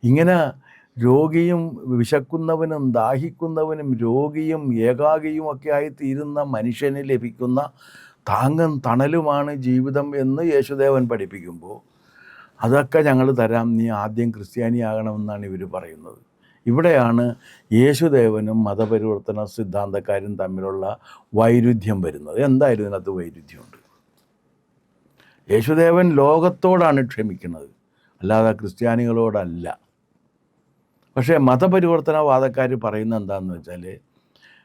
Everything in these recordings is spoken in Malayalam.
ഇങ്ങനെ രോഗിയും വിശക്കുന്നവനും ദാഹിക്കുന്നവനും രോഗിയും ഏകാകിയും ഒക്കെ ആയി തീരുന്ന മനുഷ്യന് ലഭിക്കുന്ന താങ്ങും തണലുമാണ് ജീവിതം എന്ന് യേശുദേവൻ പഠിപ്പിക്കുമ്പോൾ അതൊക്കെ ഞങ്ങൾ തരാം, നീ ആദ്യം ക്രിസ്ത്യാനിയാകണമെന്നാണ് ഇവർ പറയുന്നത്. ഇവിടെയാണ് യേശുദേവനും മതപരിവർത്തന സിദ്ധാന്തക്കാരും തമ്മിലുള്ള വൈരുദ്ധ്യം വരുന്നത്. എന്തായാലും ഇതിനകത്ത് വൈരുദ്ധ്യമുണ്ട്. യേശുദേവൻ ലോകത്തോടാണ് ക്ഷമിക്കുന്നത്, അല്ലാതെ ക്രിസ്ത്യാനികളോടല്ല. പക്ഷേ മതപരിവർത്തനവാദക്കാർ പറയുന്നത് എന്താണെന്ന് വെച്ചാൽ,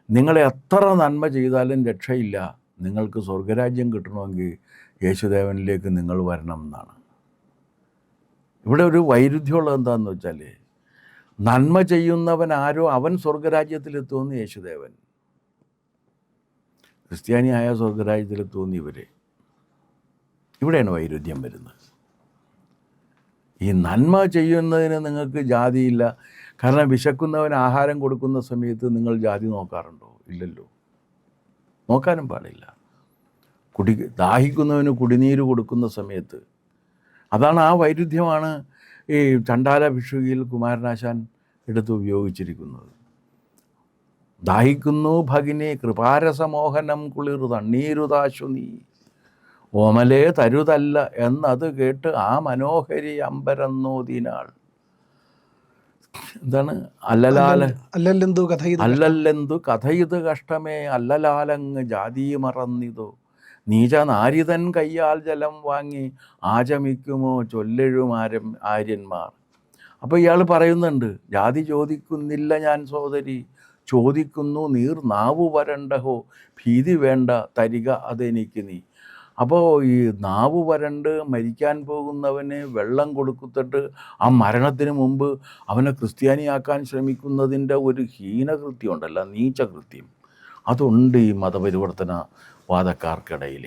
നിങ്ങൾ എത്ര നന്മ ചെയ്താലും രക്ഷയില്ല, നിങ്ങൾക്ക് സ്വർഗരാജ്യം കിട്ടണമെങ്കിൽ യേശുദേവനിലേക്ക് നിങ്ങൾ വരണം എന്നാണ്. ഇവിടെ ഒരു വൈരുദ്ധ്യമുള്ളത് എന്താണെന്ന് വെച്ചാൽ, നന്മ ചെയ്യുന്നവൻ ആരോ അവൻ സ്വർഗരാജ്യത്തിലെത്തുമെന്ന് യേശുദേവൻ, ക്രിസ്ത്യാനിയായ സ്വർഗരാജ്യത്തിലെത്തുമെന്ന് ഇവർ. ഇവിടെയാണ് വൈരുദ്ധ്യം വരുന്നത്. ഈ നന്മ ചെയ്യുന്നതിന് നിങ്ങൾക്ക് ജാതിയില്ല. കാരണം വിശക്കുന്നവന് ആഹാരം കൊടുക്കുന്ന സമയത്ത് നിങ്ങൾ ജാതി നോക്കാറുണ്ടോ? ഇല്ലല്ലോ, നോക്കാനും പാടില്ല. ദാഹിക്കുന്നവന് കുടിനീര് കൊടുക്കുന്ന സമയത്ത്, അതാണ് ആ വൈരുദ്ധ്യമാണ് ഈ ചണ്ടാല ഭിക്ഷുകിയിൽ കുമാരനാശാൻ എടുത്ത് ഉപയോഗിച്ചിരിക്കുന്നത്. ദാഹിക്കുന്നു ഭഗിനി കൃപാരസമോഹനം കുളിർ തണ്ണീരുതാശു നീ ഓമലേ തരുതല്ല എന്നത് കേട്ട് ആ മനോഹരി അമ്പരന്നോതിനാൾ. എന്താണ്? അല്ലല്ലെന്തു കഥയിത് കഷ്ടമേ അല്ലലാലങ്ങ് ജാതി മറന്നിതോ നീച നാരിതൻ കയ്യാൽ ജലം വാങ്ങി ആചമിക്കുമോ ചൊല്ലെഴും ആര്യന്മാർ. അപ്പോൾ ഇയാൾ പറയുന്നുണ്ട്, ജാതി ചോദിക്കുന്നില്ല ഞാൻ സോദരി, ചോദിക്കുന്നു നീർ നാവു വരണ്ടഹോ ഭീതി വേണ്ട തരിക അതെനിക്ക് നീ. അപ്പോൾ ഈ നാവ് വരണ്ട് മരിക്കാൻ പോകുന്നവന് വെള്ളം കൊടുത്തിട്ട് ആ മരണത്തിന് മുമ്പ് അവനെ ക്രിസ്ത്യാനിയാക്കാൻ ശ്രമിക്കുന്നതിൻ്റെ ഒരു ഹീനകൃത്യം ഉണ്ടല്ലോ, നീചകൃത്യം, അതുണ്ട് ഈ മതപരിവർത്തന വാദക്കാർക്കിടയിൽ.